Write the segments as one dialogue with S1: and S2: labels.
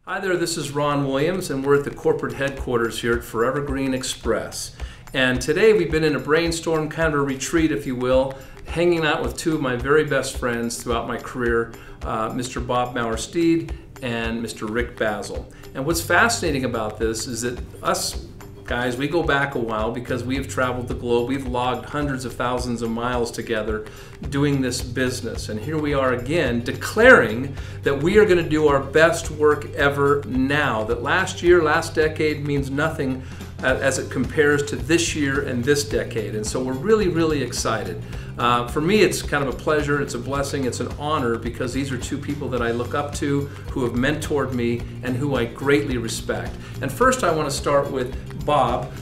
S1: Hi there, this is Ron Williams, and we're at the corporate headquarters here at Forever Green Express. And today we've been in a brainstorm, kind of a retreat, if you will, hanging out with two of my very best friends throughout my career, Mr. Bob Mower Steed and Mr. Rick Bazzill. And what's fascinating about this is that us guys, we go back a while because we have traveled the globe. We've logged hundreds of thousands of miles together doing this business. And here we are again declaring that we are going to do our best work ever now. That last year, last decade means nothing as it compares to this year and this decade. And so we're really, really excited. For me, it's kind of a pleasure, it's a blessing, it's an honor because these are two people that I look up to, who have mentored me, and who I greatly respect. And first I want to start with Bob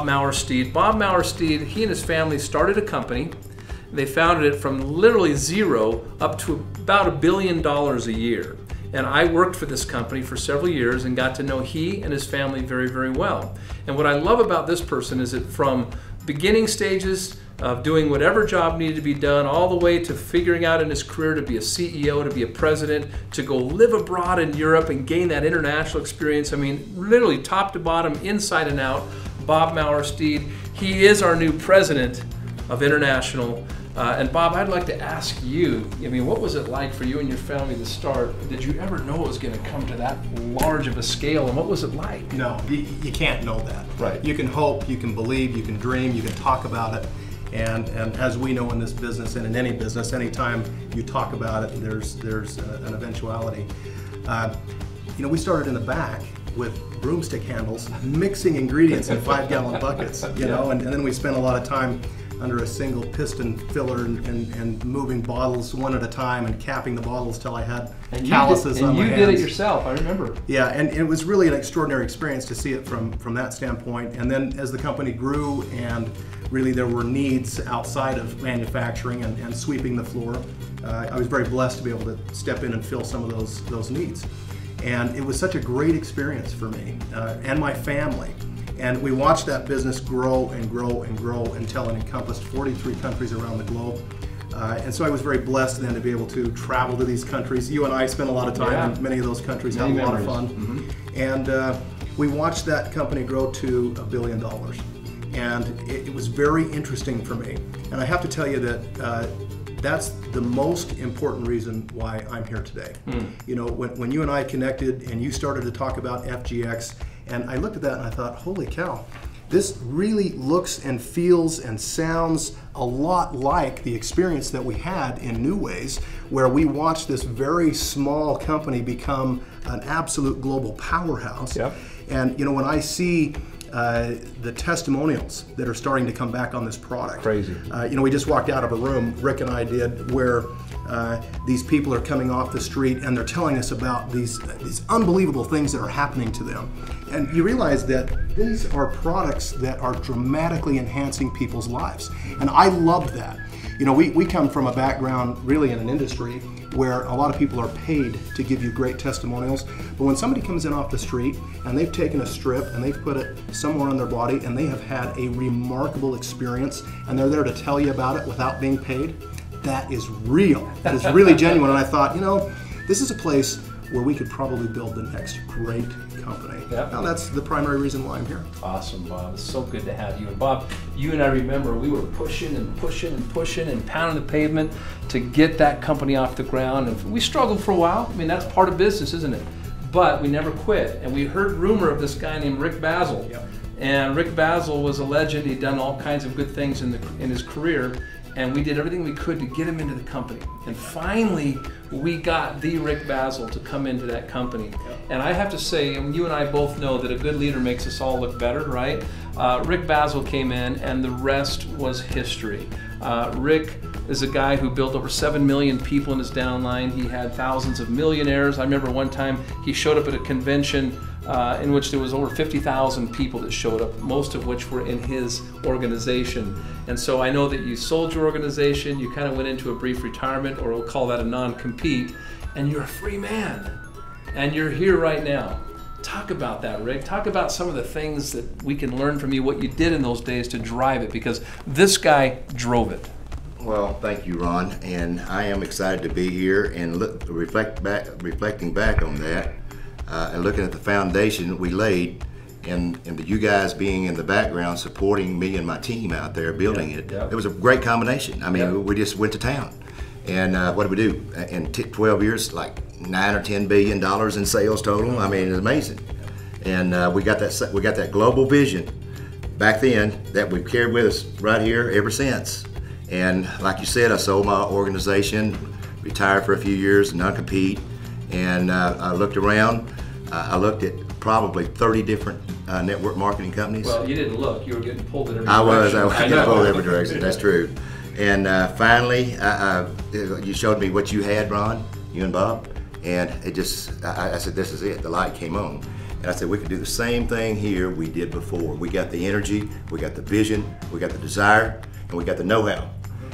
S1: Mower Steed. Bob Mower Steed, he and his family started a company. They founded it from literally zero up to about $1 billion a year. And I worked for this company for several years and got to know he and his family very, very well. And what I love about this person is that from beginning stages of doing whatever job needed to be done, all the way to figuring out in his career to be a CEO, to be a president, to go live abroad in Europe and gain that international experience. I mean, literally top to bottom, inside and out, Bob Mower Steed. He is our new president of International. And Bob, I'd like to ask you, I mean, what was it like for you and your family to start? Did you ever know it was going to come to that large of a scale, and what was it like?
S2: No, you can't know that.
S1: Right.
S2: You can hope, you can believe, you can dream, you can talk about it. And as we know in this business and in any business, anytime you talk about it, there's an eventuality. We started in the back with broomstick handles, mixing ingredients in 5-gallon buckets, know, and then we spent a lot of time under a single piston filler and moving bottles one at a time and capping the bottles till I had calluses on my hands.
S1: And you did it yourself, I remember.
S2: Yeah, and it was really an extraordinary experience to see it from that standpoint. And then as the company grew and really there were needs outside of manufacturing and sweeping the floor, I was very blessed to be able to step in and fill some of those needs. And it was such a great experience for me and my family. And we watched that business grow and grow and grow until it encompassed 43 countries around the globe. And so I was very blessed then to be able to travel to these countries. You and I spent a lot of time in many of those countries, had a lot of fun. Mm-hmm. And we watched that company grow to $1 billion. And it was very interesting for me. And I have to tell you that that's the most important reason why I'm here today. You know, when you and I connected and you started to talk about FGX, and I looked at that and I thought, holy cow, this really looks and feels and sounds a lot like the experience that we had in New Ways, where we watched this very small company become an absolute global powerhouse. Yep. And you know, when I see the testimonials that are starting to come back on this product.
S1: Crazy.
S2: We just walked out of a room, Rick and I did, where these people are coming off the street and they're telling us about these unbelievable things that are happening to them. And you realize that these are products that are dramatically enhancing people's lives. And I loved that. You know, we come from a background really in an industry where a lot of people are paid to give you great testimonials, but when somebody comes in off the street and they've taken a strip and they've put it somewhere on their body and they have had a remarkable experience and they're there to tell you about it without being paid, that is real. That is really genuine. And I thought, you know, this is a place where we could probably build the next great company. Yep. Now that's the primary reason why I'm here.
S1: Awesome, Bob. It's so good to have you. And Bob, you and I remember we were pushing and pushing and pushing and pounding the pavement to get that company off the ground. And we struggled for a while. I mean, that's part of business, isn't it? But we never quit. And we heard rumor of this guy named Rick Bazzill. Yep. And Rick Bazzill was a legend. He'd done all kinds of good things in his career. And we did everything we could to get him into the company. And finally, we got the Rick Bazzill to come into that company. Yep. And I have to say, and you and I both know that a good leader makes us all look better, right? Rick Bazzill came in and the rest was history. Rick is a guy who built over 7 million people in his downline. He had thousands of millionaires. I remember one time he showed up at a convention in which there was over 50,000 people that showed up, most of which were in his organization. And so I know that you sold your organization, you kind of went into a brief retirement, or we'll call that a non-compete, and you're a free man. And you're here right now. Talk about that, Rick. Talk about some of the things that we can learn from you, what you did in those days to drive it, because this guy drove it.
S3: Well, thank you, Ron, and I am excited to be here and reflecting back on that. and looking at the foundation we laid, and you guys being in the background supporting me and my team out there building it, it was a great combination. I mean, we just went to town. And what did we do? In 12 years, like $9 or $10 billion in sales total. I mean, it's amazing. And we got that global vision back then that we've carried with us right here ever since. And like you said, I sold my organization, retired for a few years, non-compete, and I looked around. I looked at probably 30 different network marketing companies.
S1: Well, you didn't look. You were getting pulled in every
S3: direction. I was
S1: getting
S3: pulled in every direction. That's true. And finally, you showed me what you had, Ron, you and Bob, and it just, I said, this is it. The light came on. And I said, we can do the same thing here we did before. We got the energy, we got the vision, we got the desire, and we got the know-how.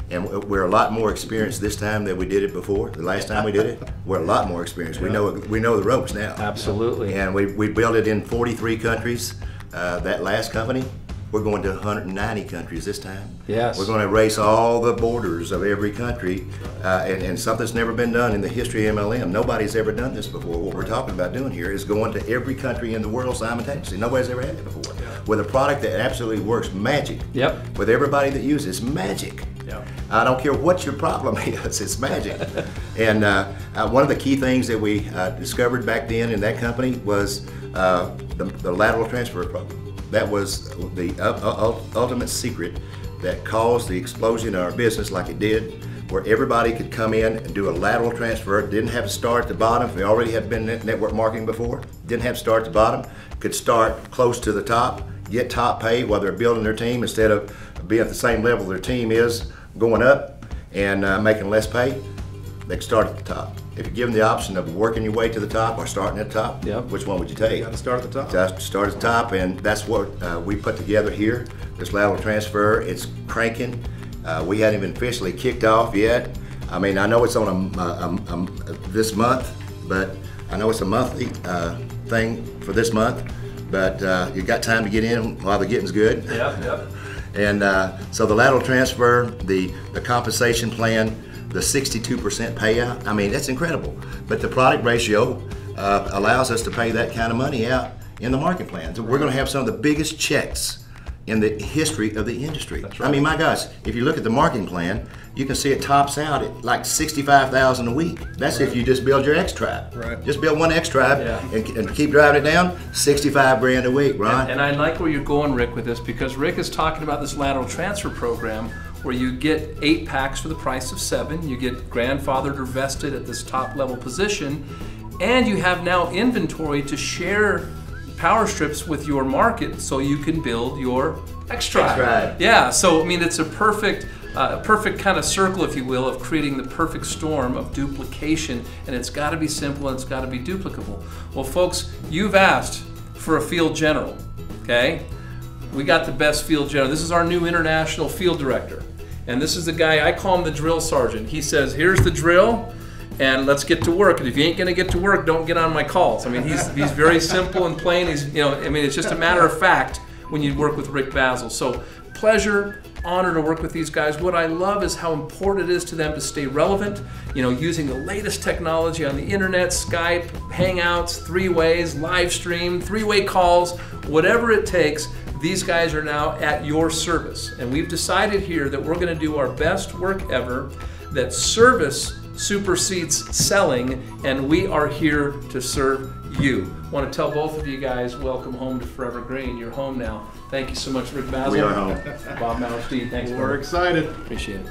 S3: And we're a lot more experienced this time than we did it before. The last time we did it, we're a lot more experienced. We know the ropes now.
S1: Absolutely.
S3: And we built it in 43 countries. That last company, we're going to 190 countries this time.
S1: Yes.
S3: We're going to erase all the borders of every country, and something that's never been done in the history of MLM. Nobody's ever done this before. What we're talking about doing here is going to every country in the world simultaneously. Nobody's ever had it before. With a product that absolutely works magic.
S1: Yep.
S3: With everybody that uses it, it's magic.
S1: Yep.
S3: I don't care what your problem is, it's magic. And one of the key things that we discovered back then in that company was the lateral transfer program. That was the ultimate secret that caused the explosion in our business like it did, where everybody could come in and do a lateral transfer, didn't have to start at the bottom. If they already had been in network marketing before, didn't have to start at the bottom, could start close to the top, get top pay while they're building their team instead of being at the same level their team is going up and making less pay. They can start at the top. If you're given the option of working your way to the top or starting at the top, which one would you take?
S2: You got to start at the top.
S3: Just start at the top, and that's what we put together here, this lateral transfer. It's cranking. We hadn't even officially kicked off yet. I mean, I know it's on this month, but I know it's a monthly thing for this month, but you got time to get in while the getting's good.
S1: Yep.
S3: And so the lateral transfer, the compensation plan, the 62% payout, I mean, that's incredible. But the product ratio allows us to pay that kind of money out in the market plan. So we're going to have some of the biggest checks in the history of the industry.
S1: That's right.
S3: I mean, my gosh, if you look at the marketing plan, you can see it tops out at like $65,000 a week. That's if you just build your X Tribe.
S2: Right.
S3: Just build one X Tribe and keep driving it down, 65 grand a week, Ron.
S1: And I like where you're going, Rick, with this, because Rick is talking about this lateral transfer program where you get 8 packs for the price of 7. You get grandfathered or vested at this top level position, and you have now inventory to share power strips with your market so you can build your X-Tribe. Yeah, so I mean, it's a perfect kind of circle, if you will, of creating the perfect storm of duplication, and it's got to be simple and it's got to be duplicable. Well, folks, you've asked for a field general, okay? We got the best field general. This is our new international field director, and this is the guy, I call him the drill sergeant. He says, here's the drill, and let's get to work. And if you ain't gonna get to work, don't get on my calls. I mean, he's very simple and plain. He's, I mean, it's just a matter of fact when you work with Rick Bazzill. So pleasure, honor to work with these guys. What I love is how important it is to them to stay relevant, using the latest technology on the internet, Skype, Hangouts, 3-ways, live stream, 3-way calls, whatever it takes. These guys are now at your service. And we've decided here that we're gonna do our best work ever, that service supersedes selling, and we are here to serve you. I want to tell both of you guys, welcome home to Forever Green. You're home now. Thank you so much, Rick Bazzill.
S3: We are home.
S1: Bob Mower, Steed, thanks.
S2: We're excited.
S1: Appreciate it.